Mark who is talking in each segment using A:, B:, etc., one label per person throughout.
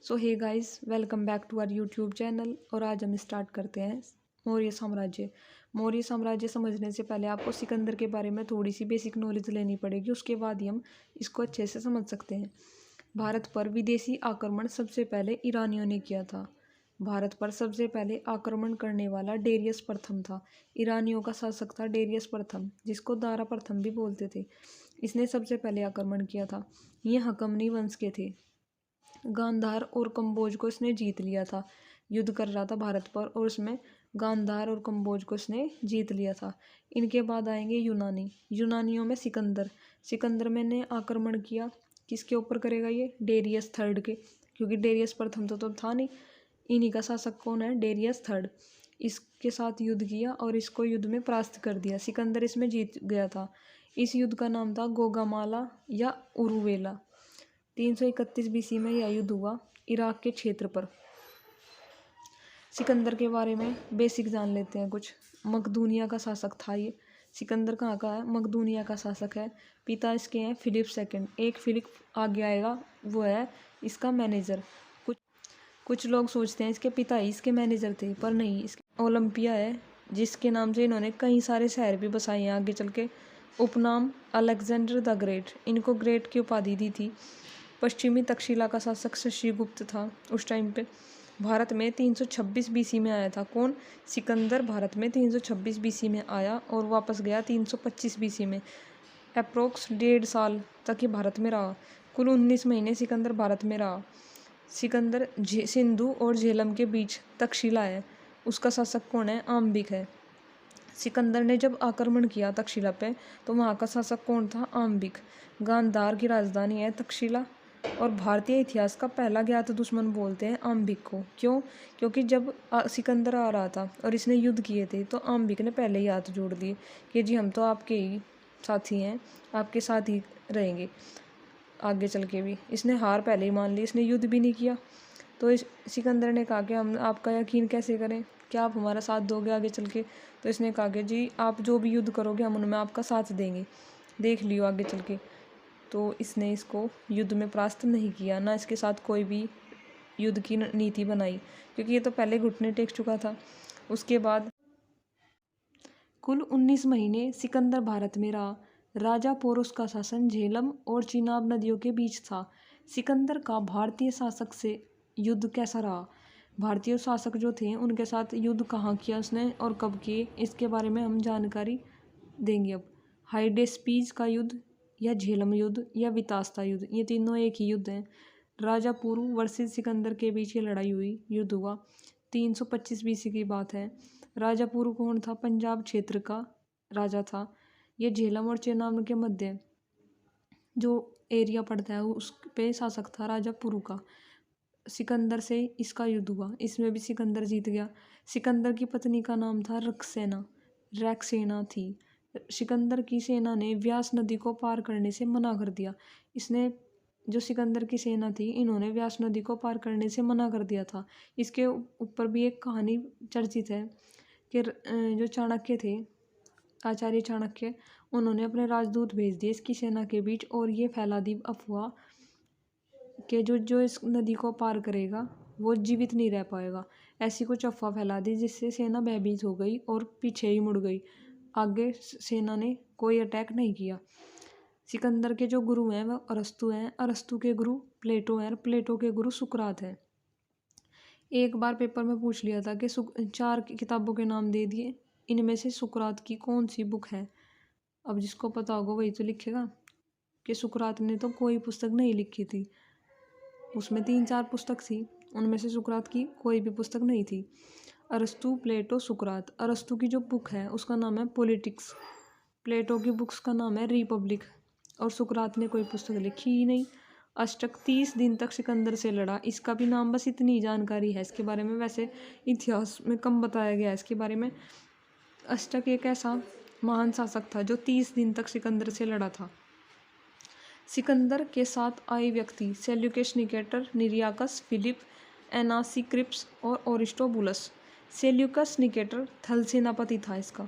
A: So hey guys, welcome back to our YouTube channel. और आज हम स्टार्ट करते हैं मौर्य साम्राज्य। मौर्य साम्राज्य समझने से पहले आपको सिकंदर के बारे में थोड़ी सी बेसिक नॉलेज लेनी पड़ेगी, उसके बाद ही हम इसको अच्छे से समझ सकते हैं। भारत पर विदेशी आक्रमण सबसे पहले ईरानियों ने किया था। भारत पर सबसे पहले आक्रमण करने वाला डेरियस प्रथम था। ईरानियों का शासक था डेरियस प्रथम, जिसको दारा प्रथम भी बोलते थे। इसने सबसे पहले आक्रमण किया था। ये हकमनी वंश के थे। गांधार और कंबोज को इसने जीत लिया था। युद्ध कर रहा था भारत पर और उसमें गांधार और कंबोज को इसने जीत लिया था। इनके बाद आएंगे यूनानी। यूनानियों में सिकंदर। सिकंदर में ने आक्रमण किया। किसके ऊपर करेगा ये? डेरियस थर्ड के, क्योंकि डेरियस प्रथम तो था नहीं। इन्हीं का शासक कौन है? Darius third. इसके साथ युद्ध किया और इसको युद्ध में परास्त कर दिया। सिकंदर इसमें जीत गया था। इस युद्ध का नाम था गोगामाला या उरुवेला। 331 बीसी में यह युद्ध हुआ इराक के क्षेत्र पर। सिकंदर के बारे में बेसिक जान लेते हैं कुछ। मकदूनिया का शासक था ये। सिकंदर कहाँ का है? मकदूनिया का शासक है। पिता इसके हैं फिलिप सेकंड। एक फिलिप आगे आएगा, वो है इसका मैनेजर। कुछ कुछ लोग सोचते हैं इसके पिता ही इसके मैनेजर थे, पर नहीं। इसके ओलंपिया है, जिसके नाम से इन्होंने कई सारे शहर भी बसाए हैं आगे चल के। उपनाम अलेक्जेंडर द ग्रेट। इनको ग्रेट की उपाधि दी थी। पश्चिमी तक्षशिला का शासक शशिगुप्त था उस टाइम पे। भारत में 326 बीसी में आया था। कौन? सिकंदर भारत में 326 बीसी में आया और वापस गया 325 बीसी में। अप्रोक्स 1.5 साल तक ये भारत में रहा। कुल 19 महीने सिकंदर भारत में रहा। सिकंदर सिंधु और झेलम के बीच तक्षशिला है, उसका शासक कौन है? आम्बिक है। सिकंदर ने जब आक्रमण किया तक्षशिला पे, तो वहाँ का शासक कौन था? आम्बिक। गांधार की राजधानी है तक्षशिला। और भारतीय इतिहास का पहला ज्ञात दुश्मन बोलते हैं आम्बिक को। क्यों? क्योंकि जब सिकंदर आ रहा था और इसने युद्ध किए थे, तो आम्बिक ने पहले ही हाथ जोड़ दिए कि जी हम तो आपके ही साथी हैं, आपके साथ ही रहेंगे आगे चल के भी। इसने हार पहले ही मान ली, इसने युद्ध भी नहीं किया। तो इस सिकंदर ने कहा कि हम आपका यकीन कैसे करें, क्या आप हमारा साथ दोगे आगे चल के? तो इसने कहा कि जी आप जो भी युद्ध करोगे हम उनमें आपका साथ देंगे, देख लियो आगे चल के। तो इसने इसको युद्ध में परास्त नहीं किया, ना इसके साथ कोई भी युद्ध की नीति बनाई, क्योंकि ये तो पहले घुटने टेक चुका था। उसके बाद कुल 19 महीने सिकंदर भारत में रहा। राजा पोरस का शासन झेलम और चिनाब नदियों के बीच था। सिकंदर का भारतीय शासक से युद्ध कैसा रहा? भारतीय शासक जो थे उनके साथ युद्ध कहाँ किया उसने और कब किए, इसके बारे में हम जानकारी देंगे अब। हाइडेस्पीज का युद्ध या झेलम युद्ध या वितास्ता युद्ध, ये तीनों एक ही युद्ध हैं। राजा पुरु वर्सेस सिकंदर के बीच ये लड़ाई हुई, युद्ध हुआ। 325 बीसी की बात है। राजा पुरु कौन था? पंजाब क्षेत्र का राजा था। ये झेलम और चेनाब के मध्य जो एरिया पड़ता है उस पे शासक था राजा पुरु का। सिकंदर से इसका युद्ध हुआ, इसमें भी सिकंदर जीत गया। सिकंदर की पत्नी का नाम था रक्सेना। रैक्सेना थी। सिकंदर की सेना ने व्यास नदी को पार करने से मना कर दिया। इसने जो सिकंदर की सेना थी, इन्होंने व्यास नदी को पार करने से मना कर दिया था। इसके ऊपर भी एक कहानी चर्चित है कि जो चाणक्य थे, आचार्य चाणक्य, उन्होंने अपने राजदूत भेज दिए इसकी सेना के बीच और ये फैला दी अफवाह कि जो जो इस नदी को पार करेगा वो जीवित नहीं रह पाएगा। ऐसी कुछ अफवाह फैला दी जिससे सेना भयभीत हो गई और पीछे ही मुड़ गई। आगे सेना ने कोई अटैक नहीं किया। सिकंदर के जो गुरु हैं वह अरस्तु हैं। अरस्तु के गुरु प्लेटो हैं। प्लेटो के गुरु सुकरात हैं। एक बार पेपर में पूछ लिया था कि 4 किताबों के नाम दे दिए, इनमें से सुकरात की कौन सी बुक है? अब जिसको पता होगा वही तो लिखेगा कि सुकरात ने तो कोई पुस्तक नहीं लिखी थी। उसमें 3-4 पुस्तक थी, उनमें से सुकरात की कोई भी पुस्तक नहीं थी। अरस्तु, प्लेटो, सुकरात। अरस्तु की जो बुक है उसका नाम है पॉलिटिक्स। प्लेटो की बुक्स का नाम है रिपब्लिक। और सुकरात ने कोई पुस्तक लिखी ही नहीं। अष्टक 30 दिन तक सिकंदर से लड़ा। इसका भी नाम, बस इतनी जानकारी है इसके बारे में, वैसे इतिहास में कम बताया गया है इसके बारे में। अष्टक एक ऐसा महान शासक था जो 30 दिन तक सिकंदर से लड़ा था। सिकंदर के साथ आए व्यक्ति सेल्यूकस निकेटर, निरियाकस, फिलिप, एनासिक्रिप्स और ओरिस्टोबुलस। सेल्यूकस निकेटर थल सेनापति था इसका।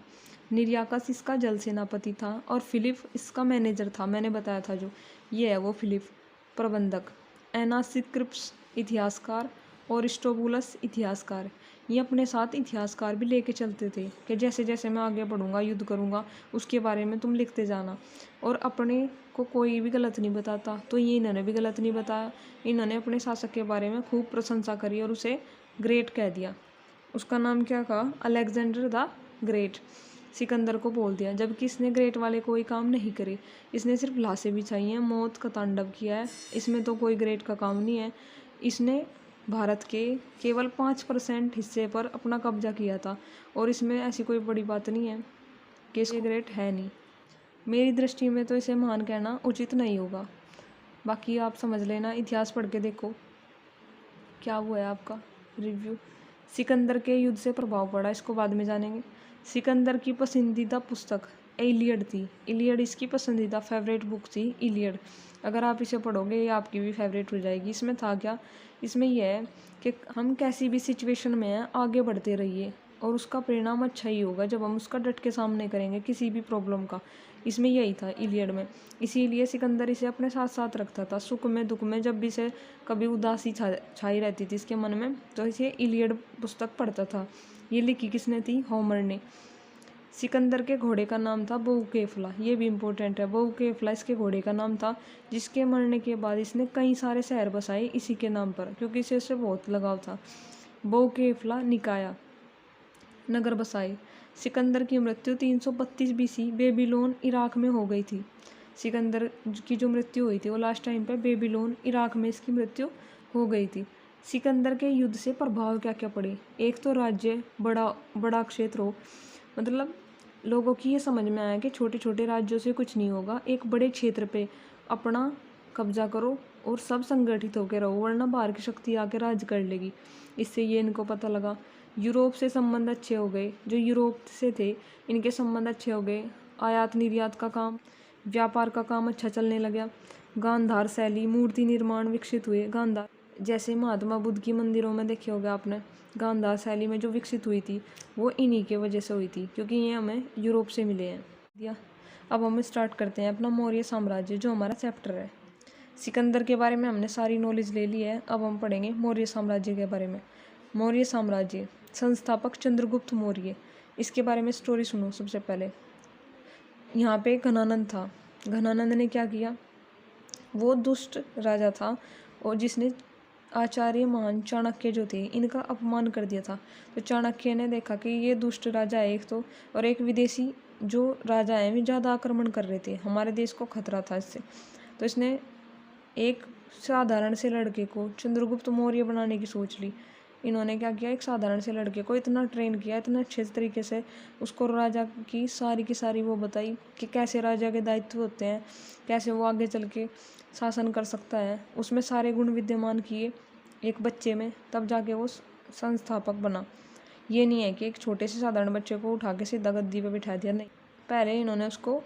A: निरियाकस इसका जल सेनापति था और फिलिप इसका मैनेजर था, मैंने बताया था जो, ये है वो फिलिप प्रबंधक। एनासिक्रिप्स इतिहासकार, और अरिस्टोबुलस इतिहासकार। ये अपने साथ इतिहासकार भी लेके चलते थे कि जैसे जैसे मैं आगे बढ़ूंगा, युद्ध करूंगा, उसके बारे में तुम लिखते जाना। और अपने को कोई भी गलत नहीं बताता, तो ये इन्होंने भी गलत नहीं बताया। इन्होंने अपने शासक के बारे में खूब प्रशंसा करी और उसे ग्रेट कह दिया। उसका नाम क्या कहा? Alexander the great. सिकंदर को बोल दिया, जबकि इसने ग्रेट वाले कोई काम नहीं करे। इसने सिर्फ लाशें बिछाई हैं, मौत का तांडव किया है। इसमें तो कोई ग्रेट का काम नहीं है। इसने भारत के केवल 5% हिस्से पर अपना कब्जा किया था, और इसमें ऐसी कोई बड़ी बात नहीं है कि ये ग्रेट है नहीं। मेरी दृष्टि में तो इसे महान कहना उचित नहीं होगा। बाकी आप समझ लेना, इतिहास पढ़ के देखो क्या हुआ है आपका रिव्यू। सिकंदर के युद्ध से प्रभाव पड़ा, इसको बाद में जानेंगे। सिकंदर की पसंदीदा पुस्तक इलियड थी। इलियड इसकी पसंदीदा फेवरेट बुक थी, इलियड। अगर आप इसे पढ़ोगे ये आपकी भी फेवरेट हो जाएगी। इसमें था क्या? इसमें यह है कि हम कैसी भी सिचुएशन में हैं, आगे बढ़ते रहिए और उसका परिणाम अच्छा ही होगा जब हम उसका डट के सामने करेंगे किसी भी प्रॉब्लम का। इसमें यही था इलियड में। इसीलिए सिकंदर इसे अपने साथ साथ रखता था, सुख में दुख में। जब भी इसे कभी उदासी छाई रहती थी इसके मन में, तो इसे इलियड पुस्तक पढ़ता था। ये लिखी किसने थी? होमर ने। सिकंदर के घोड़े का नाम था बहुकेफला। ये भी इम्पोर्टेंट है। बहुकेफला इसके घोड़े का नाम था, जिसके मरने के बाद इसने कई सारे शहर बसाए इसी के नाम पर, क्योंकि इसे इससे बहुत लगाव था। बहुकेफला निकाया नगर बसाए। सिकंदर की मृत्यु 332 BC बेबीलोन इराक में हो गई थी। सिकंदर की जो मृत्यु हुई थी वो लास्ट टाइम पे बेबीलोन इराक में इसकी मृत्यु हो गई थी। सिकंदर के युद्ध से प्रभाव क्या क्या पड़े? एक तो राज्य बड़ा क्षेत्र हो, मतलब लोगों की ये समझ में आया कि छोटे छोटे राज्यों से कुछ नहीं होगा, एक बड़े क्षेत्र पे अपना कब्जा करो और सब संगठित होकर रहो, वरना बाहर की शक्ति आके राज कर लेगी। इससे ये इनको पता लगा। यूरोप से संबंध अच्छे हो गए, जो यूरोप से थे इनके संबंध अच्छे हो गए। आयात निर्यात का काम, व्यापार का काम अच्छा चलने लगा। गांधार शैली, मूर्ति निर्माण विकसित हुए। गांधार जैसे महात्मा बुद्ध की मंदिरों में देखे होगा आपने, गांधार शैली में जो विकसित हुई थी वो इन्हीं के वजह से हुई थी, क्योंकि ये हमें यूरोप से मिले हैं। अब हम स्टार्ट करते हैं अपना मौर्य साम्राज्य, जो हमारा चैप्टर है। सिकंदर के बारे में हमने सारी नॉलेज ले ली है। अब हम पढ़ेंगे मौर्य साम्राज्य के बारे में। मौर्य साम्राज्य, संस्थापक चंद्रगुप्त मौर्य। इसके बारे में स्टोरी सुनो। सबसे पहले यहाँ पे घनानंद था। घनानंद ने क्या किया? वो दुष्ट राजा था और जिसने आचार्य महान चाणक्य जो थे इनका अपमान कर दिया था। तो चाणक्य ने देखा कि ये दुष्ट राजा है एक तो, और एक विदेशी जो राजा है वे ज़्यादा आक्रमण कर रहे थे, हमारे देश को खतरा था इससे। तो इसने एक साधारण से लड़के को चंद्रगुप्त मौर्य बनाने की सोच ली। इन्होंने क्या किया? एक साधारण से लड़के को इतना ट्रेन किया, इतना अच्छे तरीके से उसको राजा की सारी वो बताई कि कैसे राजा के दायित्व होते हैं, कैसे वो आगे चल के शासन कर सकता है। उसमें सारे गुण विद्यमान किए एक बच्चे में, तब जाके वो संस्थापक बना। ये नहीं है कि एक छोटे से साधारण बच्चे को उठा के सीधा गद्दी पे बिठा दिया, नहीं। पहले इन्होंने उसको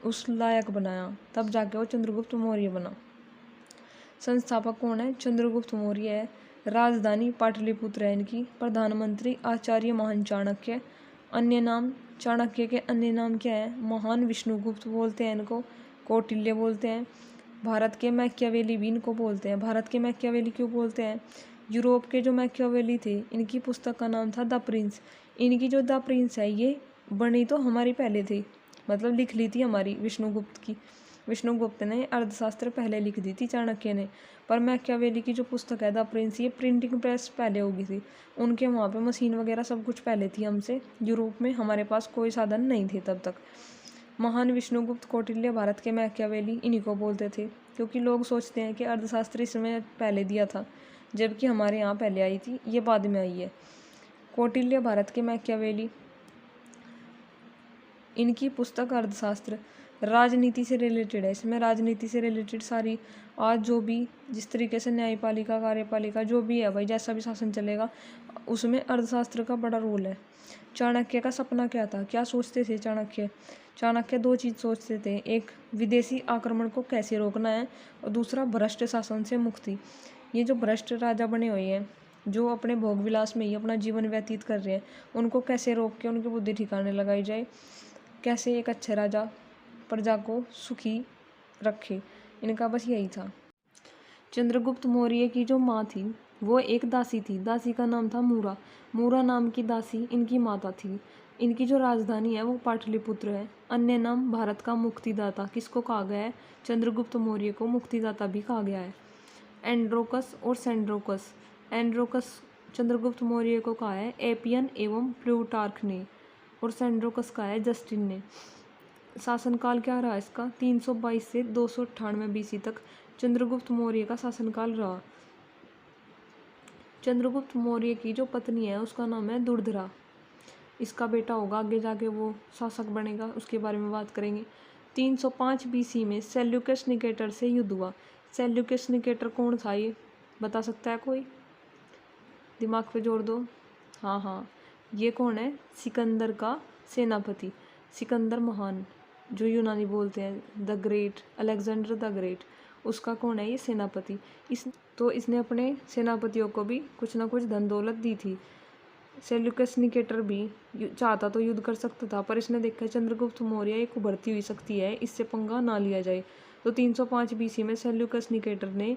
A: उस लायक बनाया, तब जाके वो चंद्रगुप्त मौर्य बना। संस्थापक कौन है? चंद्रगुप्त मौर्य है। राजधानी पाटलिपुत्र है इनकी। प्रधानमंत्री आचार्य महान चाणक्य। अन्य नाम चाणक्य के अन्य नाम क्या है? महान विष्णुगुप्त बोलते हैं इनको, कौटिल्य बोलते हैं। भारत के मैकियावेली भी इनको बोलते हैं। भारत के मैकियावेली क्यों बोलते हैं? यूरोप के जो मैकियावेली थे इनकी पुस्तक का नाम था द प्रिंस। इनकी जो द प्रिंस है ये बनी तो हमारी पहले थी, मतलब लिख ली थी हमारी विष्णुगुप्त की। विष्णुगुप्त ने अर्थशास्त्र पहले लिख दी थी चाणक्य ने, पर मैकियावेली की जो पुस्तक है द प्रिंस, ये प्रिंटिंग प्रेस पहले होगी थी। उनके वहाँ पे मशीन वगैरह सब कुछ पहले थी हमसे यूरोप में, हमारे पास कोई साधन नहीं थे तब तक। महान विष्णुगुप्त, कौटिल्य भारत के मैकियावेली इन्हीं को बोलते थे, क्योंकि लोग सोचते हैं कि अर्थशास्त्र इसमें पहले दिया था, जबकि हमारे यहाँ पहले आई थी, ये बाद में आई है। कौटिल्य भारत के मैकियावेली, इनकी पुस्तक अर्थशास्त्र राजनीति से रिलेटेड है। इसमें राजनीति से रिलेटेड सारी आज जो भी जिस तरीके से न्यायपालिका, कार्यपालिका जो भी है भाई, जैसा भी शासन चलेगा उसमें अर्थशास्त्र का बड़ा रोल है। चाणक्य का सपना क्या था? क्या सोचते थे चाणक्य? चाणक्य दो चीज़ सोचते थे, एक विदेशी आक्रमण को कैसे रोकना है, और दूसरा भ्रष्ट शासन से मुक्ति। ये जो भ्रष्ट राजा बने हुए हैं, जो अपने भोग विलास में ही अपना जीवन व्यतीत कर रहे हैं, उनको कैसे रोक के उनकी बुद्धि ठिकाने लगाई जाए, कैसे एक अच्छे राजा प्रजा को सुखी रखे, इनका बस यही था। चंद्रगुप्त मौर्य की जो माँ थी वो एक दासी थी। दासी का नाम था मूरा। मूरा नाम की दासी इनकी माता थी। इनकी जो राजधानी है वो पाटलिपुत्र है। अन्य नाम भारत का मुक्तिदाता किसको कहा गया है? चंद्रगुप्त मौर्य को मुक्तिदाता भी कहा गया है। एंड्रोकस और सेंड्रोकस। एंड्रोकस चंद्रगुप्त मौर्य को कहा है एपियन एवं प्लूटार्क ने, और सेंड्रोकस का है जस्टिन ने। शासनकाल क्या रहा इसका? 322 से 298 बीसी तक चंद्रगुप्त मौर्य का शासनकाल रहा। चंद्रगुप्त मौर्य की जो पत्नी है उसका नाम है दुर्धरा। इसका बेटा होगा आगे जाके वो शासक बनेगा, उसके बारे में बात करेंगे। 305 बीसी में सेल्यूकस निकेटर से युद्ध हुआ। सेल्यूकस निकेटर कौन था ये बता सकता है कोई? दिमाग पे जोर दो। हाँ, ये कौन है? सिकंदर का सेनापति, सिकंदर महान, जो यूनानी बोलते हैं the great, Alexander the great, उसका कौन है ये? सेनापति। इसने अपने सेनापतियों को भी कुछ ना कुछ धन दौलत दी थी। सेल्यूकस निकेटर भी चाहता तो युद्ध कर सकता था, पर इसने देखा चंद्रगुप्त मौर्य एक उभरती हुई शक्ति है, इससे पंगा ना लिया जाए। तो 305 बीसी में सेल्यूकस निकेटर ने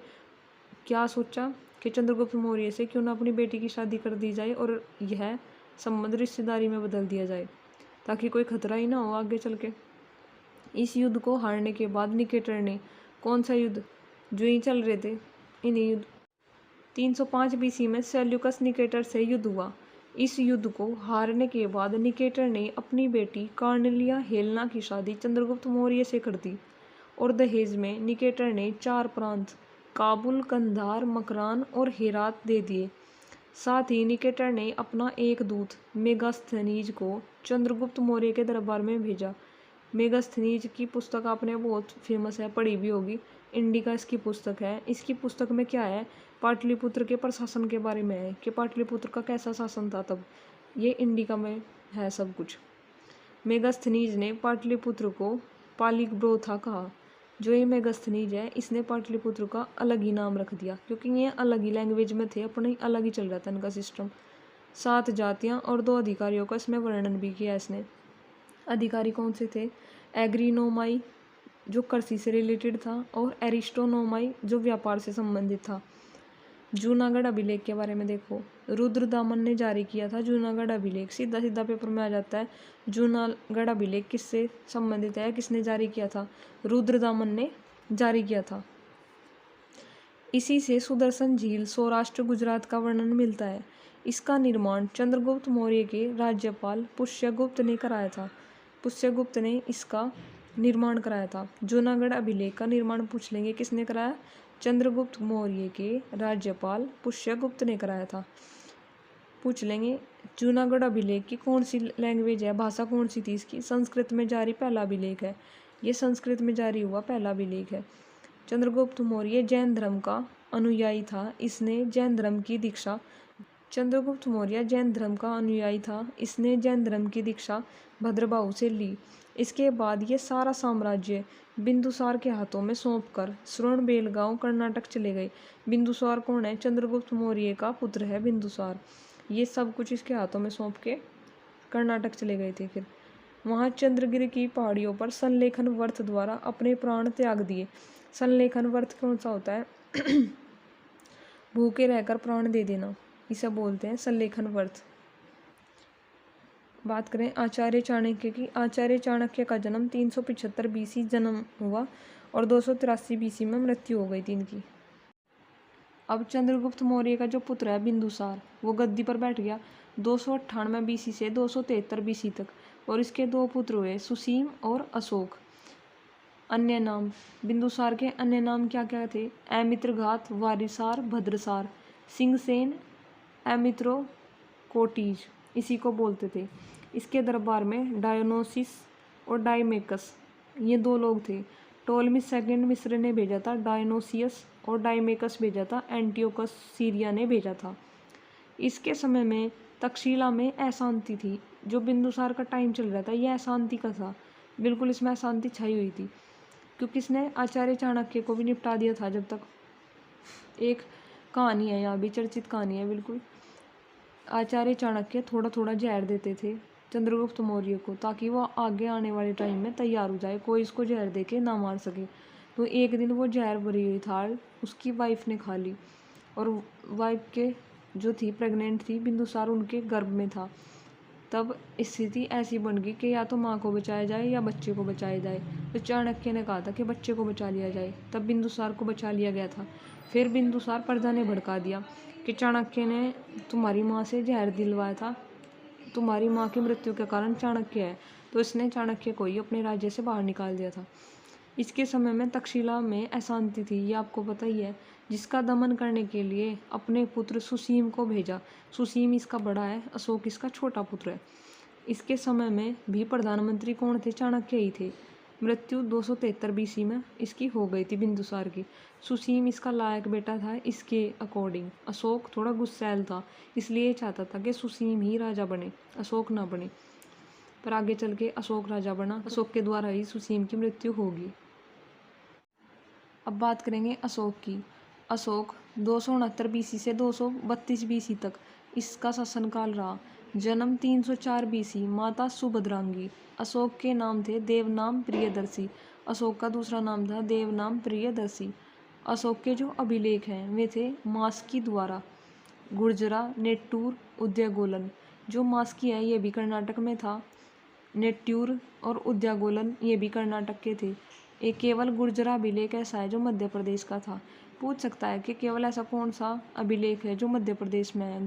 A: क्या सोचा कि चंद्रगुप्त मौर्य से क्यों ना अपनी बेटी की शादी कर दी जाए और यह संबंध रिश्तेदारी में बदल दिया जाए, ताकि कोई खतरा ही ना हो आगे चल के। इस युद्ध को हारने के बाद निकेटर ने, कौन सा युद्ध? जो ही चल रहे थे इन्हीं युद्ध। 305 बीसी में सेल्यूकस निकेटर से युद्ध हुआ। इस युद्ध को हारने के बाद निकेटर ने अपनी बेटी कार्नेलिया हेलेना की शादी चंद्रगुप्त मौर्य से कर दी, और दहेज में निकेटर ने 4 प्रांत काबुल, कंधार, मकरान और हेरात दे दिए। साथ ही निकेटर ने अपना एक दूत मेगास्थनीज को चंद्रगुप्त मौर्य के दरबार में भेजा। मेगास्थनीज की पुस्तक आपने बहुत फेमस है, पढ़ी भी होगी। इंडिका इसकी पुस्तक है। इसकी पुस्तक में क्या है? पाटलिपुत्र के प्रशासन के बारे में है कि पाटलिपुत्र का कैसा शासन था तब। ये इंडिका में है सब कुछ। मेगास्थनीज ने पाटलिपुत्र को पालिग्रोथा कहा। जो ये मेगास्थनीज है इसने पाटलिपुत्र का अलग ही नाम रख दिया, क्योंकि ये अलग ही लैंग्वेज में थे, अपने अलग ही चल रहा था इनका सिस्टम। 7 जातियाँ और 2 अधिकारियों का इसमें वर्णन भी किया इसने। अधिकारी कौन से थे? एग्रीनोमाई जो कृषि से रिलेटेड था, और एरिस्टोनोमाई जो व्यापार से संबंधित था। जूनागढ़ अभिलेख के बारे में देखो। रुद्रदामन ने जारी किया था जूनागढ़ अभिलेख। सीधा सीधा पेपर में आ जाता है। जूनागढ़ अभिलेख किससे संबंधित है? किसने जारी किया था? रुद्रदामन ने जारी किया था। इसी से सुदर्शन झील सौराष्ट्र गुजरात का वर्णन मिलता है। इसका निर्माण चंद्रगुप्त मौर्य के राज्यपाल पुष्यगुप्त ने कराया था। पुष्यगुप्त ने इसका निर्माण कराया था। जूनागढ़ अभिलेख का निर्माण पूछ लेंगे किसने कराया? चंद्रगुप्त मौर्य के राज्यपाल पुष्यगुप्त ने कराया था। पूछ लेंगे जूनागढ़ अभिलेख की कौन सी लैंग्वेज है, भाषा कौन सी थी इसकी? संस्कृत में जारी पहला अभिलेख है। ये संस्कृत में जारी हुआ पहला अभिलेख है। चंद्रगुप्त मौर्य जैन धर्म का अनुयायी था। इसने जैन धर्म की दीक्षा चंद्रगुप्त मौर्य जैन धर्म का अनुयायी था। इसने जैन धर्म की दीक्षा भद्रबाहु से ली। इसके बाद ये सारा साम्राज्य बिंदुसार के हाथों में सौंपकर श्रवणबेलगांव कर्नाटक चले गए। बिंदुसार कौन है? चंद्रगुप्त मौर्य का पुत्र है बिंदुसार। ये सब कुछ इसके हाथों में सौंप के कर्नाटक चले गए थे। फिर वहाँ चंद्रगिरी की पहाड़ियों पर संलेखन व्रत द्वारा अपने प्राण त्याग दिए। संलेखन व्रत कौन सा होता है? भूखे रहकर प्राण दे देना, इसे बोलते हैं संलेखन व्रत। बात करें आचार्य चाणक्य की। आचार्य चाणक्य का जन्म 375 बीसी जन्म हुआ और 283 बीसी में मृत्यु हो गई थी इनकी। अब चंद्रगुप्त मौर्य का जो पुत्र है बिंदुसार, वो गद्दी पर बैठ गया 298 बीसी से 273 बीसी तक, और इसके 2 पुत्र हुए सुसीम और अशोक। अन्य नाम बिंदुसार के अन्य नाम क्या क्या थे? एमित्रघात, वारिसार, भद्रसार, सिंहसेन, एमित्रो कोटीज इसी को बोलते थे। इसके दरबार में डायोनोसिस और डाइमेकस ये 2 लोग थे। टोलमी सेकंड मिस्र ने भेजा था डायोनोसियस, और डाइमेकस भेजा था एंटियोकस सीरिया ने भेजा था। इसके समय में तक्षशिला में अशांति थी। जो बिंदुसार का टाइम चल रहा था यह अशांति का था, बिल्कुल इसमें अशांति छाई हुई थी, क्योंकि इसने आचार्य चाणक्य को भी निपटा दिया था। जब तक एक कहानी है, यहाँ भी चर्चित कहानी है बिल्कुल। आचार्य चाणक्य थोड़ा थोड़ा जहर देते थे चंद्रगुप्त मौर्य को, ताकि वह आगे आने वाले टाइम में तैयार हो जाए, कोई इसको जहर दे के ना मार सके। तो एक दिन वो जहर भरी हुई थाल उसकी वाइफ ने खा ली, और वाइफ के जो थी प्रेग्नेंट थी, बिंदुसार उनके गर्भ में था। तब स्थिति ऐसी बन गई कि या तो माँ को बचाया जाए या बच्चे को बचाया जाए। तो चाणक्य ने कहा था कि बच्चे को बचा लिया जाए, तब बिंदुसार को बचा लिया गया था। फिर बिंदुसार प्रजा ने भड़का दिया कि चाणक्य ने तुम्हारी माँ से जहर दिलवाया था, तुम्हारी माँ की मृत्यु के कारण चाणक्य है। तो इसने चाणक्य को ही अपने राज्य से बाहर निकाल दिया था। इसके समय में तक्षशिला में अशांति थी, ये आपको पता ही है, जिसका दमन करने के लिए अपने पुत्र सुसीम को भेजा। सुसीम इसका बड़ा है, अशोक इसका छोटा पुत्र है। इसके समय में भी प्रधानमंत्री कौन थे? चाणक्य ही थे। मृत्यु 273 BC में इसकी हो गई थी बिंदुसार की। सुसीम इसका लायक बेटा था। इसके अकॉर्डिंग अशोक थोड़ा गुस्सैल था, इसलिए चाहता था कि सुसीम ही राजा बने, अशोक ना बने। पर आगे चल के अशोक राजा बना, अशोक के द्वारा ही सुसीम की मृत्यु होगी। अब बात करेंगे अशोक की। अशोक 269 BC से 232 BC तक इसका शासनकाल रहा। जन्म 304 BC, माता सुभद्रांगी। अशोक के नाम थे देवनाम प्रियदर्शी। अशोक का दूसरा नाम था देवनाम प्रियदर्शी। अशोक के जो अभिलेख हैं वे थे मास्की द्वारा, गुर्जरा, नेट्टूर, उद्यागोलन। जो मास्की है ये भी कर्नाटक में था, नेट्टूर और उद्यागोलन ये भी कर्नाटक के थे। एक केवल गुर्जरा अभिलेख ऐसा है जो मध्य प्रदेश का था। पूछ सकता है कि केवल ऐसा कौन सा अभिलेख है जो मध्य प्रदेश में है?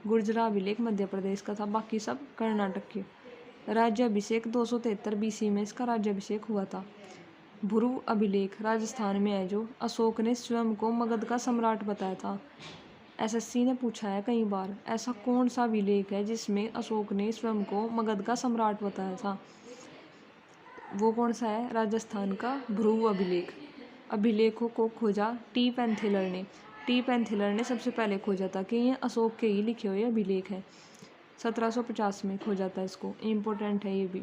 A: गुर्जरा अभिलेख मध्य प्रदेश का था, बाकी सब कर्नाटक के। राज्याभिषेक 273 BC में इसका राज्याभिषेक हुआ था। भुरु अभिलेख राजस्थान में है, जो अशोक ने स्वयं को मगध का सम्राट बताया था। SSC ने पूछा है कई बार, ऐसा कौन सा अभिलेख है जिसमें अशोक ने स्वयं को मगध का सम्राट बताया था? वो कौन सा है? राजस्थान का भ्रुव अभिलेख। अभिलेखों को खोजा टी पैंथेलर ने। टी पैंथेलर ने सबसे पहले खोजा था कि ये अशोक के ही लिखे हुए अभिलेख हैं। 1750 में खोजा था इसको, इम्पोर्टेंट है ये भी।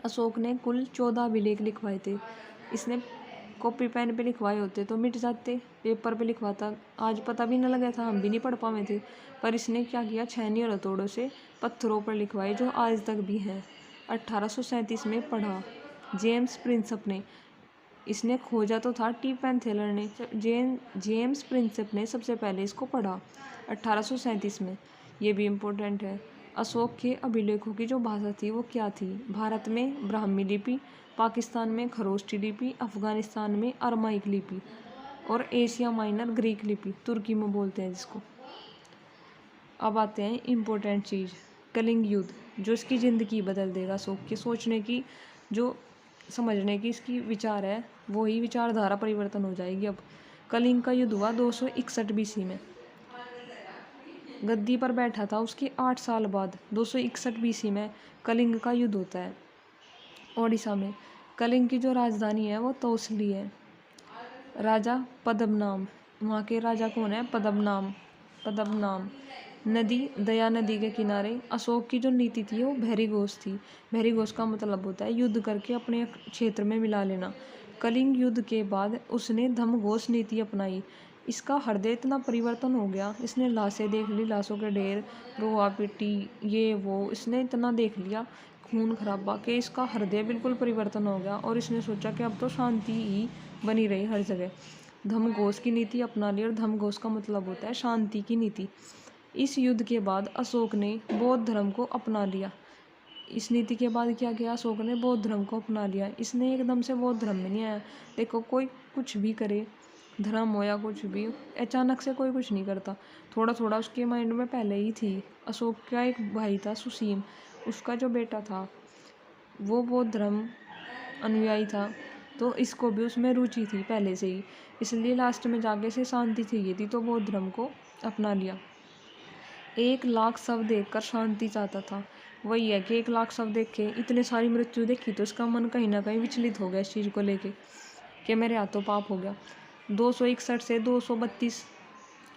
A: अशोक ने कुल 14 अभिलेख लिखवाए थे। इसने कॉपी पेन पे लिखवाए होते तो मिट जाते, पेपर पे लिखवाता आज पता भी न लगा था, हम भी नहीं पढ़ पाए थे। पर इसने क्या किया, छेनी और हथौड़ों से पत्थरों पर लिखवाए, जो आज तक भी हैं। 1837 में पढ़ा जेम्स प्रिंसप ने। इसने खोजा तो था टी पैंथेलर ने, जेम्स प्रिंसप ने सबसे पहले इसको पढ़ा 1837 में। ये भी इम्पोर्टेंट है। अशोक के अभिलेखों की जो भाषा थी वो क्या थी? भारत में ब्राह्मी लिपि, पाकिस्तान में खरोष्टी लिपि, अफगानिस्तान में अरमाइक लिपि और एशिया माइनर ग्रीक लिपि, तुर्की में बोलते हैं जिसको। अब आते हैं इम्पोर्टेंट चीज़, कलिंग युद्ध, जो इसकी ज़िंदगी बदल देगा। अशोक की सोचने की, जो समझने की इसकी विचार है, वही विचारधारा परिवर्तन हो जाएगी। अब कलिंग का युद्ध हुआ 261 BC में। गद्दी पर बैठा था उसके 8 साल बाद 261 BC में कलिंग का युद्ध होता है ओडिशा में। कलिंग की जो राजधानी है वो तौसली है। राजा पद्मनाम, वहाँ के राजा कौन है? पद्मनाम। नदी दया नदी के किनारे। अशोक की जो नीति थी वो भैरीघोष थी। भैरीघोष का मतलब होता है युद्ध करके अपने क्षेत्र में मिला लेना। कलिंग युद्ध के बाद उसने धर्मघोष नीति अपनाई। इसका हृदय इतना परिवर्तन हो गया, इसने लाशें देख ली, लाशों के ढेर, रोआ पिटी, ये वो, इसने इतना देख लिया खून खराबा कि इसका हृदय बिल्कुल परिवर्तन हो गया। और इसने सोचा कि अब तो शांति ही बनी रही हर जगह। धर्मघोष की नीति अपना ली, और धर्मघोष का मतलब होता है शांति की नीति। इस युद्ध के बाद अशोक ने बौद्ध धर्म को अपना लिया। इस नीति के बाद क्या किया? अशोक ने बौद्ध धर्म को अपना लिया। इसने एकदम से बौद्ध धर्म में नहीं आया। देखो, कोई कुछ भी करे, धर्म हो या कुछ भी, अचानक से कोई कुछ नहीं करता, थोड़ा थोड़ा उसके माइंड में पहले ही थी। अशोक का एक भाई था सुसीम, उसका जो बेटा था वो बौद्ध धर्म अनुयायी था, तो इसको भी उसमें रुचि थी पहले से ही, इसलिए लास्ट में जाके से शांति चाहिए थी तो बौद्ध धर्म को अपना लिया। 1 लाख शव देखकर शांति चाहता था। वही है कि 1 लाख शव देखे, इतने सारी मृत्यु देखी तो इसका मन कहीं ना कहीं विचलित हो गया इस चीज़ को लेके कि मेरे हाथों पाप हो गया। 261 से 232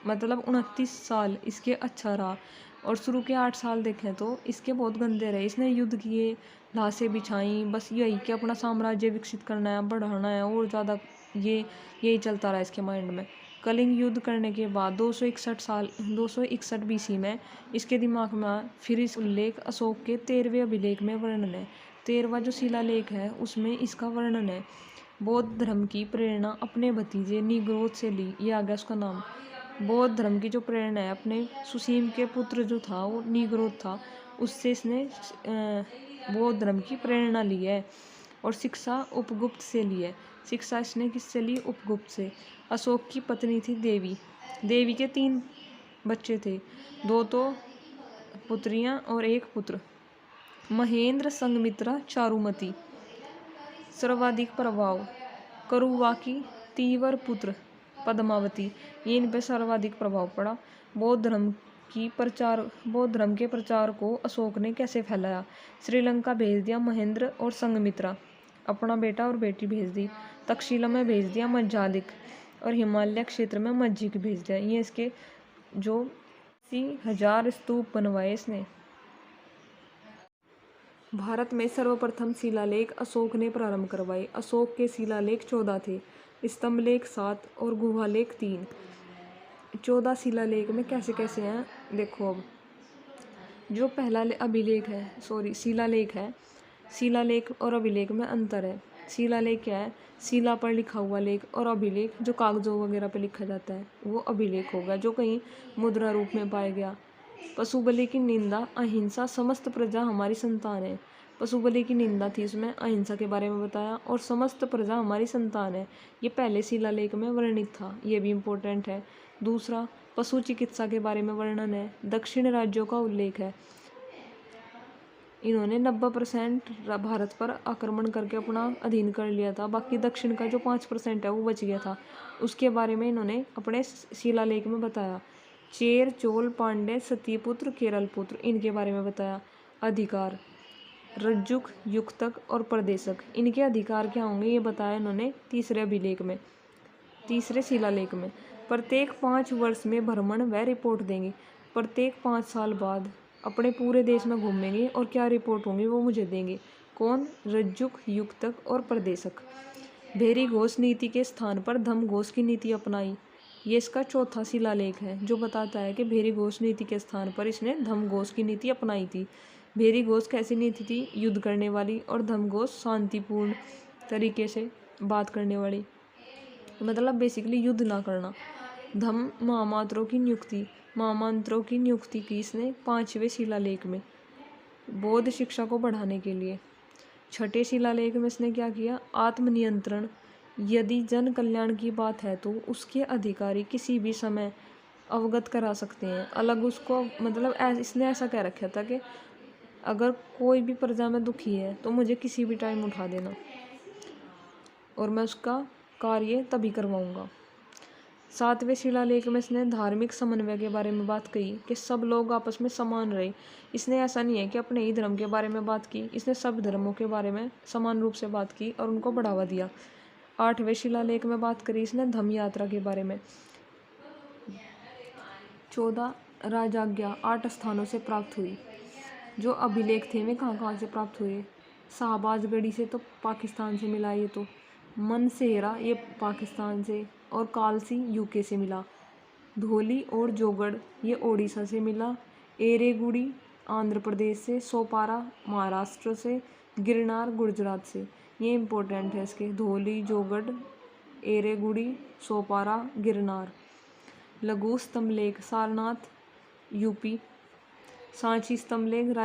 A: मतलब 29 साल इसके अच्छा रहा, और शुरू के 8 साल देखें तो इसके बहुत गंदे रहे। इसने युद्ध किए, लाशें बिछाई, बस यही कि अपना साम्राज्य विकसित करना है, बढ़ाना है, और ज़्यादा यही चलता रहा इसके माइंड में। कलिंग युद्ध करने के बाद 261 BC में इसके दिमाग में फिर इस उल्लेख अशोक के 13वें अभिलेख में वर्णन है। 13वां जो शिलालेख है उसमें इसका वर्णन है। बौद्ध धर्म की प्रेरणा अपने भतीजे निग्रोध से ली। ये आ गया उसका नाम। बौद्ध धर्म की जो प्रेरणा है अपने सुसीम के पुत्र जो था वो निग्रोध था, उससे इसने बौद्ध धर्म की प्रेरणा ली है। और शिक्षा उपगुप्त से ली है। शिक्षा इसने किससे ली? उपगुप्त से। अशोक की पत्नी थी देवी। देवी के 3 बच्चे थे, 2 तो पुत्रियां और 1 पुत्र। महेंद्र, संघमित्रा, चारुमती। सर्वाधिक प्रभाव करुवा की तीवर पुत्र पद्मावती, ये इन पे सर्वाधिक प्रभाव पड़ा। बौद्ध धर्म के प्रचार को अशोक ने कैसे फैलाया? श्रीलंका भेज दिया महेंद्र और संघमित्रा, अपना बेटा और बेटी भेज दी। तक्षशिला में भेज दिया मज्जालिक और हिमालय क्षेत्र में मज्जिक भेज दिया। ये इसके जो 80,000 स्तूप बनवाए इसने। भारत में सर्वप्रथम शिलालेख अशोक ने प्रारंभ करवाए। अशोक के शिलालेख 14 थे, स्तंभलेख 7 और गुहालेख 3। 14 शिलालेख में कैसे कैसे हैं देखो। अब जो पहला अभिलेख है, शिलालेख है, शिलालेख और अभिलेख में अंतर है। शिलालेख क्या है? शिला पर लिखा हुआ लेख, और अभिलेख जो कागजों वगैरह पर लिखा जाता है वो अभिलेख होगा, जो कहीं मुद्रा रूप में पाया गया। पशुबलि की निंदा, अहिंसा, समस्त प्रजा हमारी संतान है। पशुबलि की निंदा थी, उसमें अहिंसा के बारे में बताया, और समस्त प्रजा हमारी संतान है, ये पहले शिलालेख में वर्णित था, ये भी इम्पोर्टेंट है। दूसरा, पशु चिकित्सा के बारे में वर्णन है। दक्षिण राज्यों का उल्लेख है। इन्होंने 90% भारत पर आक्रमण करके अपना अधीन कर लिया था, बाकी दक्षिण का जो 5% है वो बच गया था, उसके बारे में इन्होंने अपने शिलालेख में बताया। चेर, चोल, पांड्य, सतीपुत्र, केरलपुत्र, इनके बारे में बताया। अधिकार, रज्जुक, युक्तक और प्रदेशक, इनके अधिकार क्या होंगे ये बताया इन्होंने तीसरे शिलालेख में। प्रत्येक 5 वर्ष में भ्रमण व रिपोर्ट देंगे। प्रत्येक 5 साल बाद अपने पूरे देश में घूमेंगे और क्या रिपोर्ट होंगी वो मुझे देंगे। कौन? रज्जुक, युक्तक और प्रदेशक। भेरी घोष नीति के स्थान पर धम्म घोष की नीति अपनाई। ये इसका चौथा शिलालेख है, जो बताता है कि भेरी घोष नीति के स्थान पर इसने धम्म घोष की नीति अपनाई थी। भेरी घोष कैसी नीति थी? युद्ध करने वाली, और धम्म घोष शांतिपूर्ण तरीके से बात करने वाली, मतलब बेसिकली युद्ध ना करना। धम्म महामात्रों की नियुक्ति की इसने 5वें शिलालेख में, बौद्ध शिक्षा को बढ़ाने के लिए। छठे शिलालेख में इसने क्या किया? आत्मनियंत्रण, यदि जन कल्याण की बात है तो उसके अधिकारी किसी भी समय अवगत करा सकते हैं। अलग उसको मतलब इसने ऐसा कह रखा था कि अगर कोई भी प्रजा में दुखी है तो मुझे किसी भी टाइम उठा देना और मैं उसका कार्य तभी करवाऊंगा। 7वें शिलालेख में इसने धार्मिक समन्वय के बारे में बात कही कि सब लोग आपस में समान रहे। इसने ऐसा नहीं है कि अपने ही धर्म के बारे में बात की, इसने सब धर्मों के बारे में समान रूप से बात की और उनको बढ़ावा दिया। 8वें शिलालेख में बात करी इसने धम्म यात्रा के बारे में। 14 राजाज्ञा 8 स्थानों से प्राप्त हुई। जो अभिलेख थे वे कहाँ से प्राप्त हुए? शाहबाजगढ़ी से तो पाकिस्तान से मिला, ये तो मनसेहरा ये पाकिस्तान से, और कालसी यूके से मिला। धोली और जोगड़ ये ओडिशा से मिला। एरेगुड़ी आंध्र प्रदेश से, सोपारा महाराष्ट्र से, गिरनार गुजरात से। ये इम्पोर्टेंट है इसके, धोली, जोगड़, एरेगुड़ी, सोपारा, गिरनार। लघु स्तंभलेख सारनाथ यूपी। सांची स्तंभलेख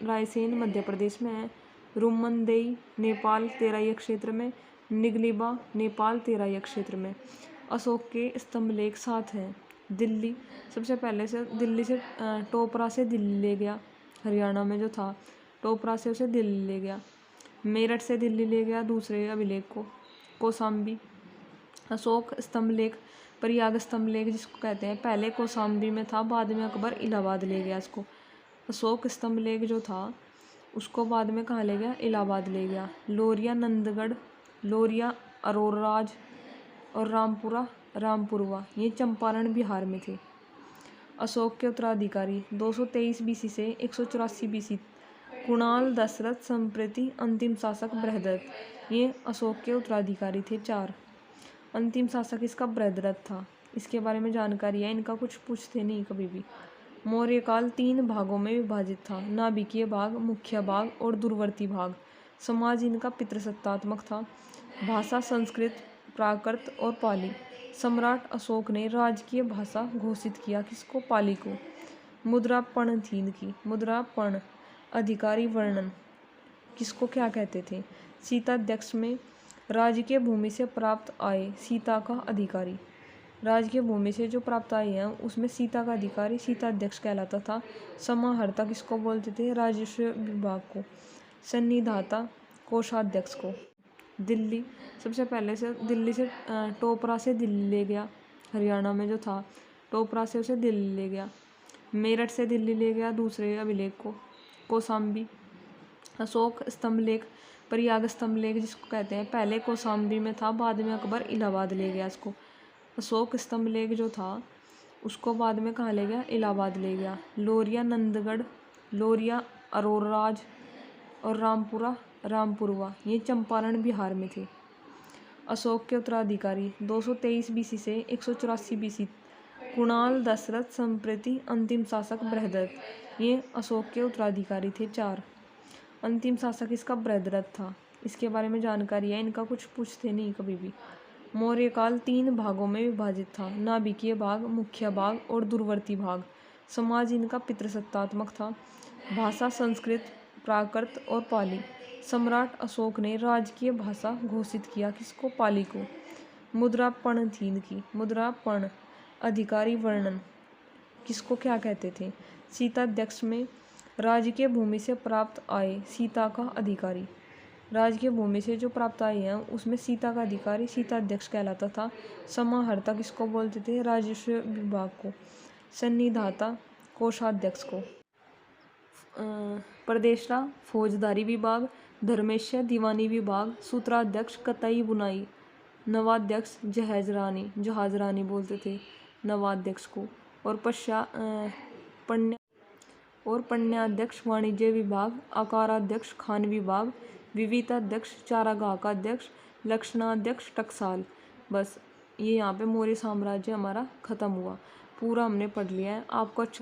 A: रायसेन मध्य प्रदेश में है। रुमनदेई नेपाल तेराई क्षेत्र में। निगलिबा नेपाल तेराई क्षेत्र में। अशोक के स्तंभलेख 7 हैं। दिल्ली सबसे पहले से दिल्ली से टोपरा से दिल्ली ले गया, हरियाणा में जो था टोपरा से उसे दिल्ली ले गया। मेरठ से दिल्ली ले गया दूसरे अभिलेख को, कौशाम्बी। अशोक स्तंभलेख प्रयाग स्तंभलेख जिसको कहते हैं, पहले कौशाम्बी में था, बाद में अकबर इलाहाबाद ले गया इसको। अशोक स्तंभलेख जो था उसको बाद में कहाँ ले गया? इलाहाबाद ले गया। लोरिया नंदगढ़, लोरिया अरोराज और रामपुरवा ये चंपारण बिहार में थे। अशोक के उत्तराधिकारी 223 बीसी से 184 बीसी कुणाल, दशरथ, संप्रति अंतिम शासक बृहद्रथ, ये अशोक के उत्तराधिकारी थे 4। अंतिम शासक इसका बृहद्रथ था, इसके बारे में जानकारी है, इनका कुछ पूछते नहीं कभी भी। मौर्य काल 3 भागों में विभाजित था, नाभिकीय भाग, मुख्य भाग और दूरवर्ती भाग। समाज इनका पितृसत्तात्मक था। भाषा संस्कृत, प्राकृत और पाली। सम्राट अशोक ने राजकीय भाषा घोषित किया किसको? पाली को। मुद्रा पर्ण थी इनकी। मुद्रा पर्ण। अधिकारी वर्णन किसको क्या कहते थे? सीताध्यक्ष में राजकीय भूमि से प्राप्त आय सीता का अधिकारी। राजकीय भूमि से जो प्राप्त आय है उसमें सीता का अधिकारी सीताध्यक्ष कहलाता था। समाहर्ता किसको बोलते थे? राजस्व विभाग को। सन्निधाता कोषाध्यक्ष को। दिल्ली, सबसे पहले से दिल्ली से टोपरा से दिल्ली ले गया, हरियाणा में जो था टोपरा से उसे दिल्ली ले गया। मेरठ से दिल्ली ले गया दूसरे अभिलेख को, कौशाम्बी। अशोक स्तंभ लेख, प्रयाग स्तंभ लेख जिसको कहते हैं, पहले कौशाम्बी में था, बाद में अकबर इलाहाबाद ले गया इसको। अशोक स्तंभ लेख जो था उसको बाद में कहाँ ले गया? इलाहाबाद ले गया। लोरिया नंदगढ़, लोरिया अरोराज और रामपुरा रामपुरवा ये चंपारण बिहार में थे। अशोक के उत्तराधिकारी 223 बीसी से 184 बीसी कुणाल, दशरथ, संप्रति अंतिम शासक बृहद्रथ ये अशोक के उत्तराधिकारी थे। 4 अंतिम शासक इसका बृहद्रथ था। इसके बारे में जानकारी है, इनका कुछ पूछते नहीं कभी भी। मौर्य काल 3 भागों में विभाजित था, नाभिकीय भाग, मुख्य भाग और दूरवर्ती भाग। समाज इनका पितृसत्तात्मक था। भाषा संस्कृत, प्राकृत और पाली। सम्राट अशोक ने राजकीय भाषा घोषित किया किसको? पाली को। मुद्रा पर्ण थी इनकी। मुद्रा पर्ण। अधिकारी वर्णन किसको क्या कहते थे? सीताध्यक्ष में राजकीय भूमि से प्राप्त आय सीता का अधिकारी। राजकीय भूमि से जो प्राप्त आय है उसमें सीता का अधिकारी सीताध्यक्ष कहलाता था। समाहर्ता किसको बोलते थे? राजस्व विभाग को। सन्निधाता कोषाध्यक्ष को। प्रदेशरा फौजदारी विभाग, धर्मेश्वर दीवानी विभाग, सूत्राध्यक्ष कताई बुनाई, नवाध्यक्ष जहाज रानी बोलते थे नवाध्यक्ष को। और पण्याध्यक्ष वाणिज्य विभाग, आकाराध्यक्ष खान विभाग, विविताध्यक्ष चारागाह का अध्यक्ष, लक्षणाध्यक्ष टकसाल। बस ये यहाँ पे मौर्य साम्राज्य हमारा खत्म हुआ। पूरा हमने पढ़ लिया है। आपको अच्छा